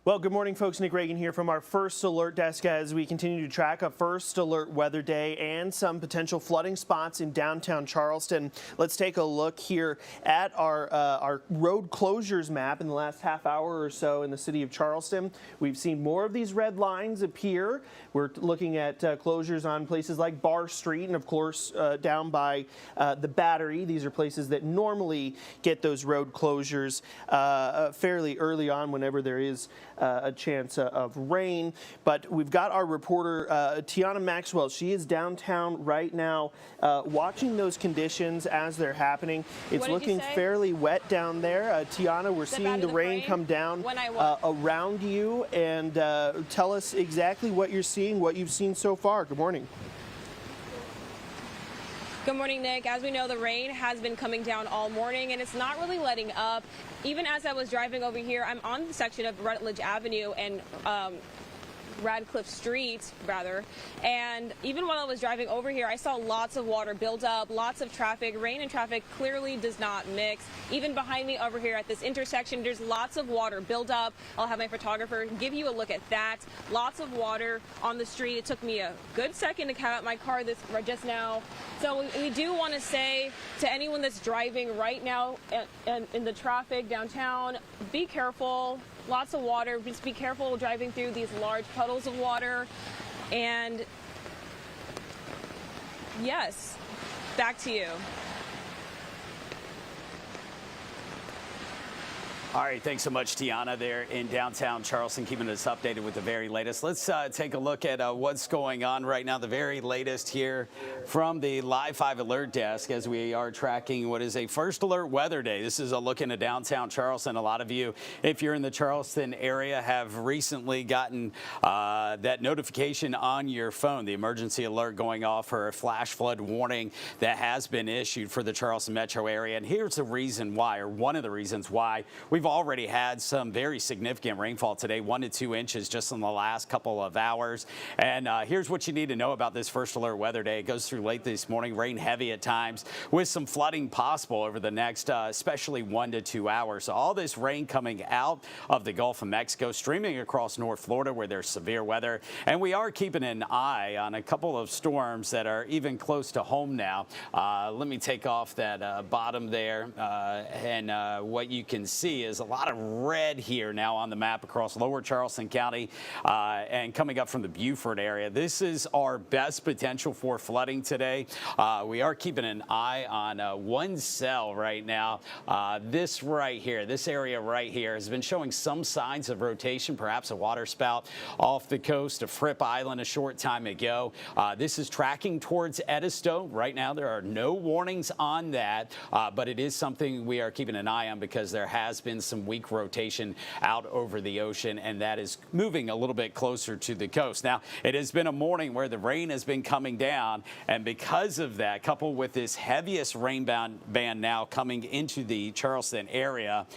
Well, good morning, folks. Nick Reagan here from our First Alert Desk as we continue to track a First Alert weather day and some potential flooding spots in downtown Charleston. Let's take a look here at our road closures map in the last half hour or so in the city of Charleston. We've seen more of these red lines appear. We're looking at closures on places like Bar Street and, of course, down by the Battery. These are places that normally get those road closures fairly early on whenever there is a chance of rain. But we've got our reporter, Tiana Maxwell. She is downtown right now watching those conditions as they're happening. It's looking fairly wet down there. Tiana, we're seeing the rain come down around you. And tell us exactly what you're seeing, what you've seen so far. Good morning. Good morning, Nick. As we know, the rain has been coming down all morning, and it's not really letting up. Even as I was driving over here, I'm on the section of Rutledge Avenue and Radcliffe Street, rather. And even while I was driving over here, I saw lots of water build up, lots of traffic. Rain and traffic clearly does not mix. Even behind me over here at this intersection, there's lots of water build up. I'll have my photographer give you a look at that. Lots of water on the street. It took me a good second to cut out my car just now. So we do want to say to anyone that's driving right now in the traffic downtown, be careful. Lots of water. Just be careful driving through these large puddles of water. And yes, back to you. All right, thanks so much, Tiana, there in downtown Charleston, keeping us updated with the very latest. Let's take a look at what's going on right now, the very latest here from the Live 5 Alert Desk as we are tracking what is a First Alert weather day. This is a look into downtown Charleston. A lot of you, if you're in the Charleston area, have recently gotten that notification on your phone, the emergency alert going off for a flash flood warning that has been issued for the Charleston metro area. And here's the reason why, or one of the reasons why. We've already had some very significant rainfall today, 1 to 2 inches just in the last couple of hours. And here's what you need to know about this First Alert weather day. It goes through late this morning, rain heavy at times with some flooding possible over the next especially 1 to 2 hours. So all this rain coming out of the Gulf of Mexico, streaming across North Florida where there's severe weather. And we are keeping an eye on a couple of storms that are even close to home now. Let me take off that bottom there. And what you can see is a lot of red here now on the map across lower Charleston County and coming up from the Beaufort area. This is our best potential for flooding today. We are keeping an eye on one cell right now. This right here, this area right here has been showing some signs of rotation, perhaps a water spout off the coast of Fripp Island a short time ago. This is tracking towards Edisto. Right now there are no warnings on that, but it is something we are keeping an eye on because there has been some weak rotation out over the ocean, and that is moving a little bit closer to the coast. Now, it has been a morning where the rain has been coming down, and because of that, coupled with this heaviest rain band now coming into the Charleston area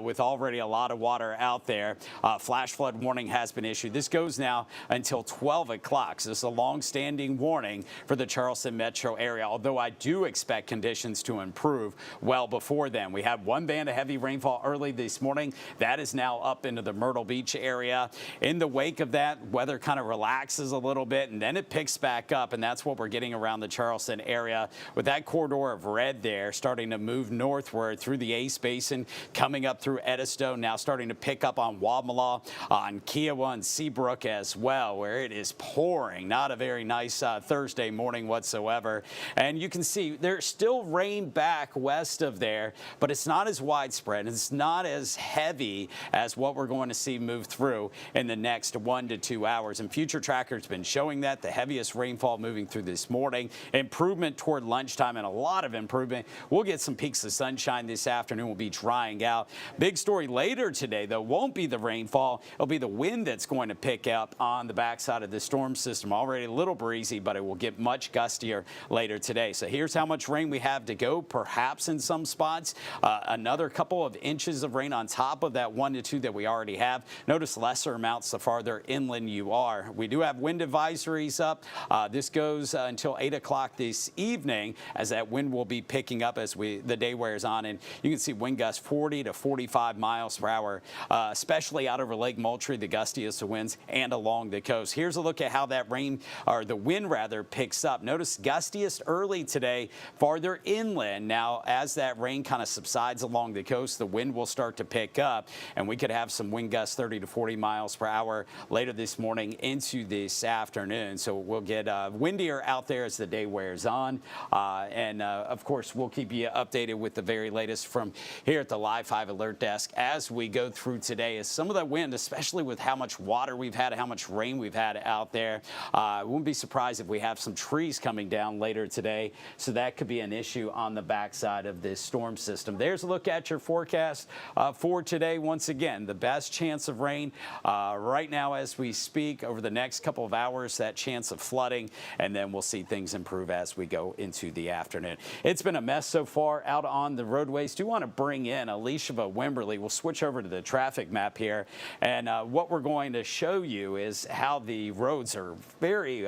with already a lot of water out there, flash flood warning has been issued. This goes now until 12 o'clock. So this is a long-standing warning for the Charleston metro area, although I do expect conditions to improve well before then. We had one band of heavy rainfall early this morning. That is now up into the Myrtle Beach area. In the wake of that, weather kind of relaxes a little bit, and then it picks back up, and that's what we're getting around the Charleston area with that corridor of red there starting to move northward through the Ace Basin, coming up through Edisto, now starting to pick up on Wamala, on Kiowa and Seabrook as well, where it is pouring. Not a very nice Thursday morning whatsoever. And you can see there's still rain back west of there, but it's not as widespread. It's not as heavy as what we're going to see move through in the next 1 to 2 hours. And Future Tracker's been showing that the heaviest rainfall moving through this morning, improvement toward lunchtime, and a lot of improvement. We'll get some peaks of sunshine this afternoon. We'll be drying out. Big story later today, though, won't be the rainfall. It'll be the wind that's going to pick up on the backside of the storm system. Already a little breezy, but it will get much gustier later today. So here's how much rain we have to go, perhaps in some spots. Another couple of inches of of rain on top of that 1 to 2 that we already have. Notice lesser amounts the farther inland you are. We do have wind advisories up. This goes until 8 o'clock this evening, as that wind will be picking up as the day wears on. And you can see wind gusts 40 to 45 miles per hour, especially out over Lake Moultrie, the gustiest of winds, and along the coast. Here's a look at how that rain, or the wind rather, picks up. Notice gustiest early today, farther inland. Now, as that rain kind of subsides along the coast, the wind will start to pick up, and we could have some wind gusts 30 to 40 miles per hour later this morning into this afternoon. So we'll get windier out there as the day wears on. Of course, we'll keep you updated with the very latest from here at the Live 5 Alert Desk as we go through today. As some of that wind, especially with how much water we've had, how much rain we've had out there, wouldn't be surprised if we have some trees coming down later today. So that could be an issue on the backside of this storm system. There's a look at your forecast for today. Once again, the best chance of rain right now as we speak. Over the next couple of hours, that chance of flooding, and then we'll see things improve as we go into the afternoon. It's been a mess so far out on the roadways. Do want to bring in Alicia Wimberly. We'll switch over to the traffic map here, and what we're going to show you is how the roads are very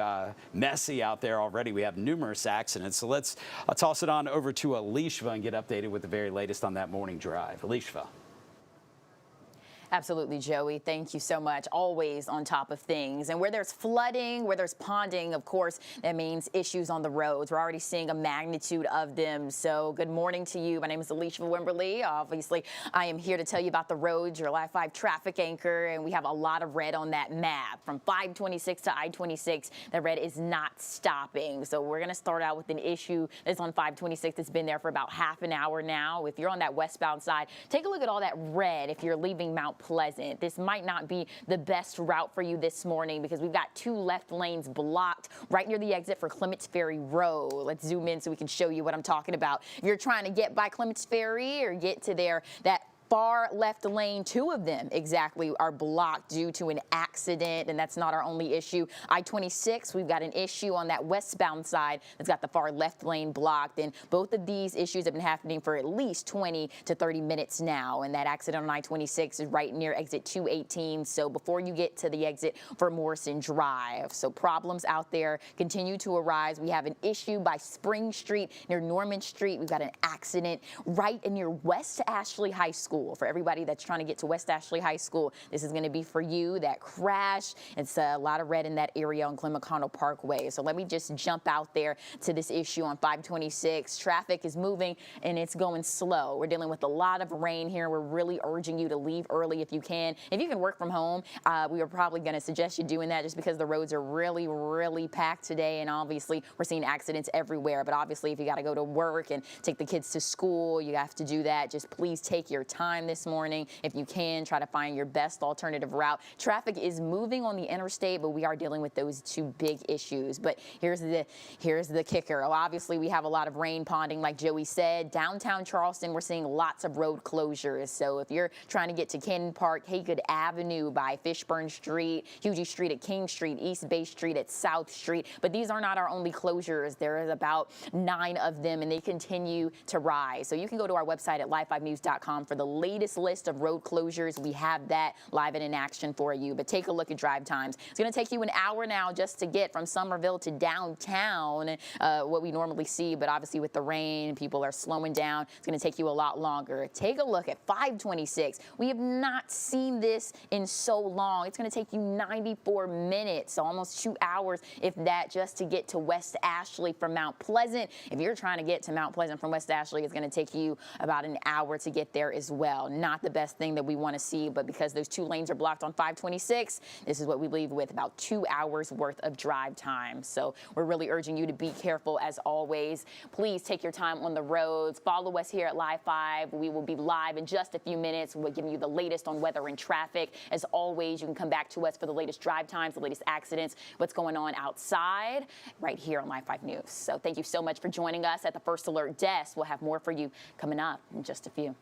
messy out there already. We have numerous accidents. So let's toss it on over to Alicia and get updated with the very latest on that morning drive. Alicia. Absolutely, Joey. Thank you so much. Always on top of things. And where there's flooding, where there's ponding, of course, that means issues on the roads. We're already seeing a magnitude of them. So good morning to you. My name is Alicia Wimberly. Obviously, I am here to tell you about the roads, your Live 5 traffic anchor, and we have a lot of red on that map. From 526 to I-26, the red is not stopping. So we're going to start out with an issue that's on 526 that's been there for about half an hour now. If you're on that westbound side, take a look at all that red if you're leaving Mount Pleasant. This might not be the best route for you this morning because we've got 2 left lanes blocked right near the exit for Clements Ferry Road. Let's zoom in so we can show you what I'm talking about. If you're trying to get by Clements Ferry or get to there, that far left lane, 2 of them exactly are blocked due to an accident, and that's not our only issue. I-26, we've got an issue on that westbound side that's got the far left lane blocked, and both of these issues have been happening for at least 20 to 30 minutes now, and that accident on I-26 is right near exit 218, so before you get to the exit for Morrison Drive. So problems out there continue to arise. We have an issue by Spring Street near Norman Street. We've got an accident right near West Ashley High School. For everybody that's trying to get to West Ashley High School, this is going to be for you. That crash, it's a lot of red in that area on Glen McConnell Parkway. So let me just jump out there to this issue on 526. Traffic is moving and it's going slow. We're dealing with a lot of rain here. We're really urging you to leave early if you can. If you can work from home, we are probably going to suggest you doing that just because the roads are really, really packed today. And obviously, we're seeing accidents everywhere. But obviously, if you got to go to work and take the kids to school, you have to do that. Just please take your time this morning. If you can, try to find your best alternative route. Traffic is moving on the interstate, but we are dealing with those 2 big issues. But here's the kicker. Well, obviously, we have a lot of rain ponding, like Joey said. Downtown Charleston, we're seeing lots of road closures. So if you're trying to get to Cannon Park, Haygood Avenue by Fishburne Street, Hugie Street at King Street, East Bay Street at South Street. But these are not our only closures. There is about 9 of them, and they continue to rise. So you can go to our website at live5news.com for the latest list of road closures. We have that live and in action for you. But take a look at drive times. It's going to take you an hour now just to get from Summerville to downtown, what we normally see. But obviously with the rain, people are slowing down. It's going to take you a lot longer. Take a look at 526. We have not seen this in so long. It's going to take you 94 minutes, so almost 2 hours, if that, just to get to West Ashley from Mount Pleasant. If you're trying to get to Mount Pleasant from West Ashley, it's going to take you about an hour to get there as well. Not the best thing that we want to see, but because those 2 lanes are blocked on 526, this is what we leave with, about 2 hours worth of drive time. So we're really urging you to be careful as always. Please take your time on the roads. Follow us here at Live 5. We will be live in just a few minutes. We'll give you the latest on weather and traffic. As always, you can come back to us for the latest drive times, the latest accidents, what's going on outside right here on Live 5 News. So thank you so much for joining us at the First Alert Desk. We'll have more for you coming up in just a few.